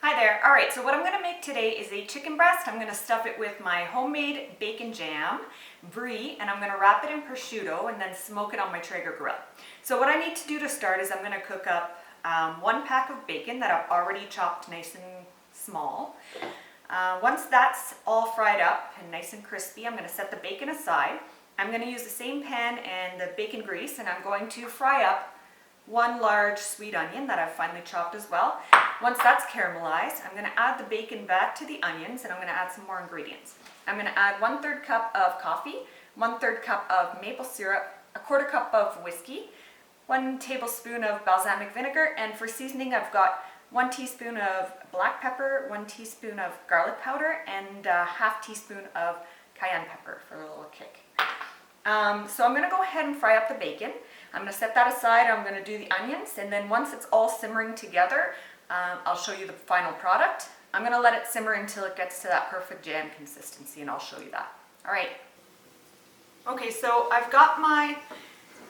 Hi there. All right, so what I'm going to make today is a chicken breast. I'm going to stuff it with my homemade bacon jam, brie, and I'm going to wrap it in prosciutto and then smoke it on my Traeger grill. So what I need to do to start is I'm going to cook up 1 pack of bacon that I've already chopped nice and small. Once that's all fried up and nice and crispy, I'm going to set the bacon aside. I'm going to use the same pan and the bacon grease, and I'm going to fry up 1 large sweet onion that I've finely chopped as well. Once that's caramelized, I'm going to add the bacon back to the onions, and I'm going to add some more ingredients. I'm going to add 1/3 cup of coffee, 1/3 cup of maple syrup, 1/4 cup of whiskey, 1 tablespoon of balsamic vinegar, and for seasoning I've got 1 teaspoon of black pepper, 1 teaspoon of garlic powder, and a 1/2 teaspoon of cayenne pepper for a little kick. So I'm going to go ahead and fry up the bacon. I'm going to set that aside. I'm going to do the onions, and then once it's all simmering together, I'll show you the final product. I'm going to let it simmer until it gets to that perfect jam consistency, and I'll show you that. All right. Okay, so I've got my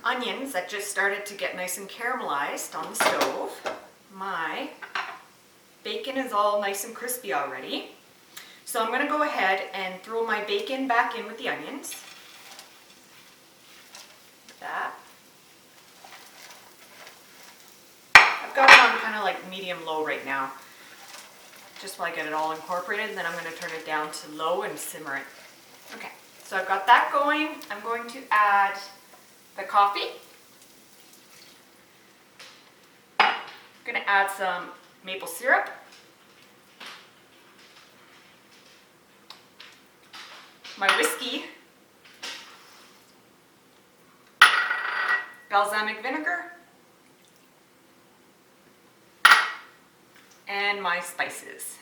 onions that just started to get nice and caramelized on the stove. My bacon is all nice and crispy already. So I'm going to go ahead and throw my bacon back in with the onions. That. I've got it on kind of like medium-low right now, just while I get it all incorporated, and then I'm going to turn it down to low and simmer it. Okay, so I've got that going. I'm going to add the coffee. I'm going to add some maple syrup. My whiskey. Balsamic vinegar, and my spices.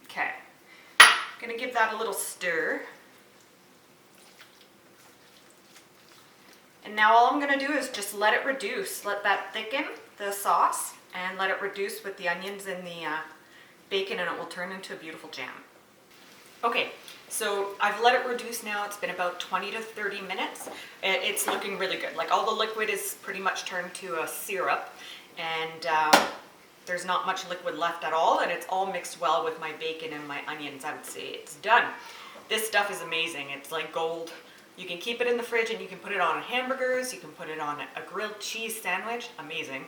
Okay, I'm going to give that a little stir. And now all I'm going to do is just let it reduce, let that thicken the sauce, and let it reduce with the onions and the bacon, and it will turn into a beautiful jam. Okay, so I've let it reduce now. It's been about 20 to 30 minutes. It's looking really good. Like, all the liquid is pretty much turned to a syrup, and there's not much liquid left at all, and it's all mixed well with my bacon and my onions. I would say it's done. This stuff is amazing. It's like gold. You can keep it in the fridge, and you can put it on hamburgers. You can put it on a grilled cheese sandwich. Amazing.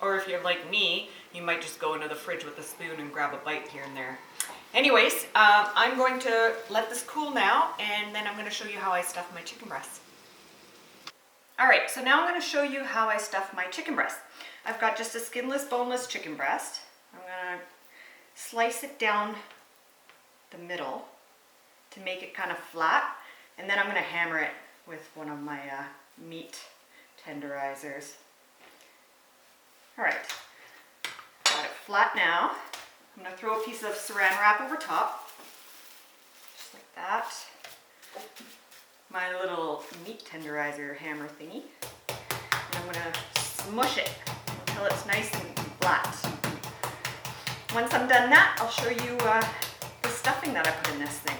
Or if you're like me, you might just go into the fridge with a spoon and grab a bite here and there. Anyways, I'm going to let this cool now, and then I'm going to show you how I stuff my chicken breast. Alright, so now I'm going to show you how I stuff my chicken breast. I've got just a skinless, boneless chicken breast. I'm going to slice it down the middle to make it kind of flat, and then I'm going to hammer it with one of my meat tenderizers. Alright, got it flat now. I'm going to throw a piece of saran wrap over top, just like that. My little meat tenderizer hammer thingy. And I'm going to smush it until it's nice and flat. Once I'm done that, I'll show you the stuffing that I put in this thing.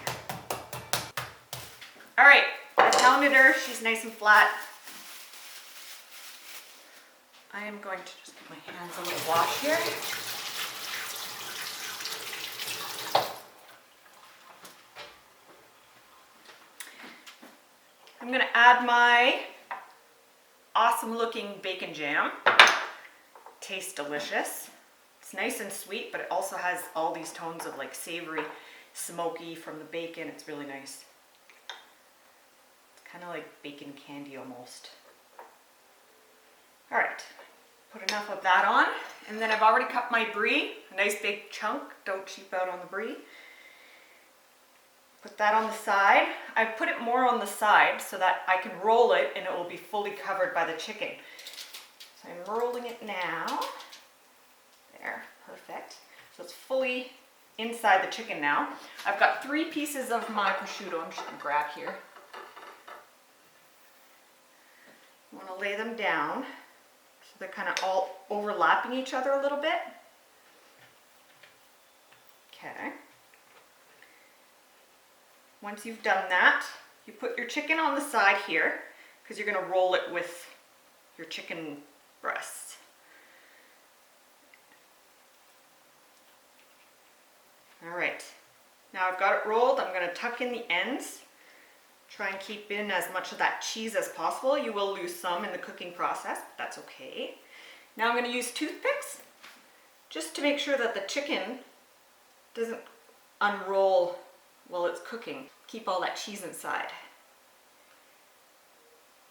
Alright, I pounded her. She's nice and flat. I am going to just give my hands a little wash here. I'm going to add my awesome looking bacon jam. Tastes delicious. It's nice and sweet, but it also has all these tones of like savory, smoky from the bacon. It's really nice. It's kind of like bacon candy almost. Alright, put enough of that on. And then I've already cut my brie, a nice big chunk. Don't cheap out on the brie. Put that on the side. I put it more on the side so that I can roll it and it will be fully covered by the chicken. So I'm rolling it now. There, perfect. So it's fully inside the chicken now. I've got 3 pieces of my prosciutto. I'm just going to grab here. I want to lay them down so they're kind of all overlapping each other a little bit. Okay. Once you've done that, you put your chicken on the side here because you're going to roll it with your chicken breasts. All right, now I've got it rolled. I'm gonna tuck in the ends. Try and keep in as much of that cheese as possible. You will lose some in the cooking process, but that's okay. Now I'm gonna use toothpicks just to make sure that the chicken doesn't unroll while it's cooking. Keep all that cheese inside.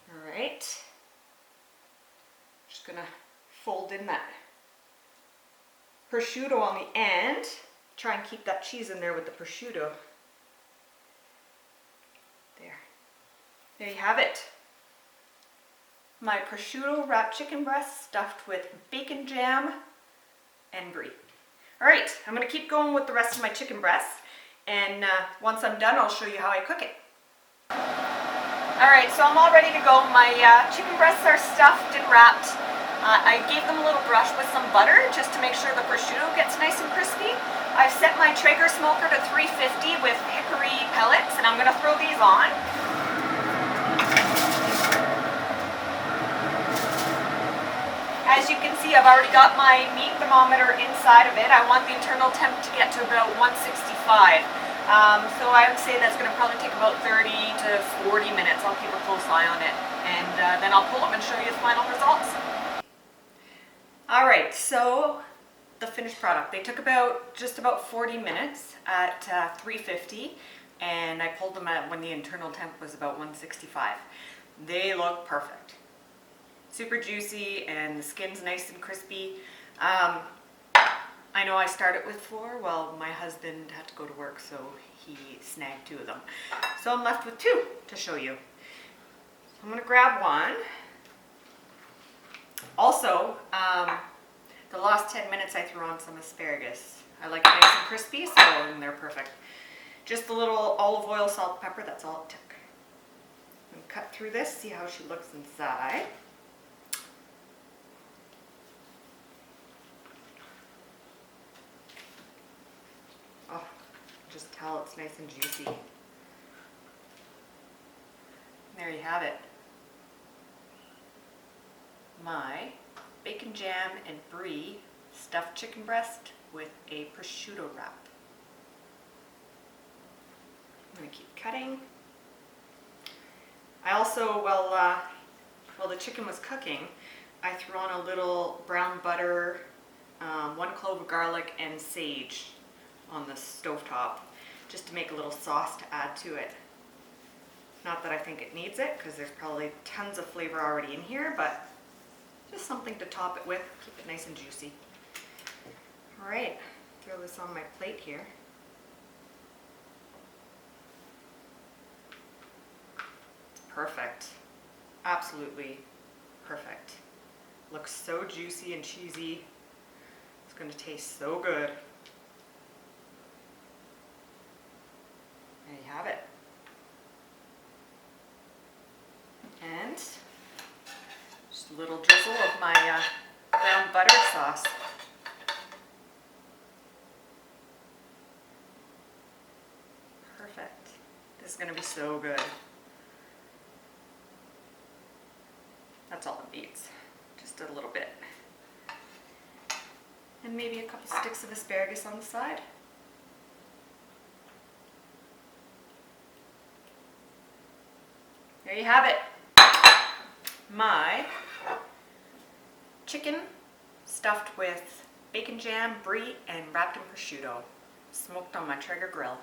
All right. Just gonna fold in that prosciutto on the end. Try and keep that cheese in there with the prosciutto. There you have it. My prosciutto wrapped chicken breast stuffed with bacon jam and brie. All right, I'm gonna keep going with the rest of my chicken breast, and once I'm done, I'll show you how I cook it. All right, so I'm all ready to go. My chicken breasts are stuffed and wrapped. I gave them a little brush with some butter just to make sure the prosciutto gets nice and crispy. I've set my Traeger smoker to 350 with hickory pellets, and I'm gonna throw these on. As you can see, I've already got my meat thermometer inside of it. I want the internal temp to get to about 165. So I would say that's going to probably take about 30 to 40 minutes. I'll keep a close eye on it, and then I'll pull them and show you the final results. All right, so the finished product. They took just about 40 minutes at 350, and I pulled them at when the internal temp was about 165. They look perfect. Super juicy, and the skin's nice and crispy. I know I started with 4. Well, my husband had to go to work, so he snagged 2 of them. So I'm left with 2 to show you. So I'm gonna grab one. Also, the last 10 minutes I threw on some asparagus. I like it nice and crispy, so they're perfect. Just a little olive oil, salt, pepper, that's all it took. I'm gonna cut through this, see how she looks inside. Oh, just tell it's nice and juicy. There you have it. My bacon jam and brie stuffed chicken breast with a prosciutto wrap. I'm going to keep cutting. I also, while the chicken was cooking, I threw on a little brown butter, 1 clove of garlic, and sage on the stovetop, just to make a little sauce to add to it. Not that I think it needs it, because there's probably tons of flavor already in here, but just something to top it with, keep it nice and juicy. All right, throw this on my plate here. It's perfect, absolutely perfect. Looks so juicy and cheesy. It's going to taste so good. There you have it. And just a little drizzle of my brown butter sauce. Perfect. This is going to be so good. That's all it needs. Just a little bit. And maybe a couple sticks of asparagus on the side. There you have it. My chicken stuffed with bacon jam, brie, and wrapped in prosciutto, smoked on my Traeger grill.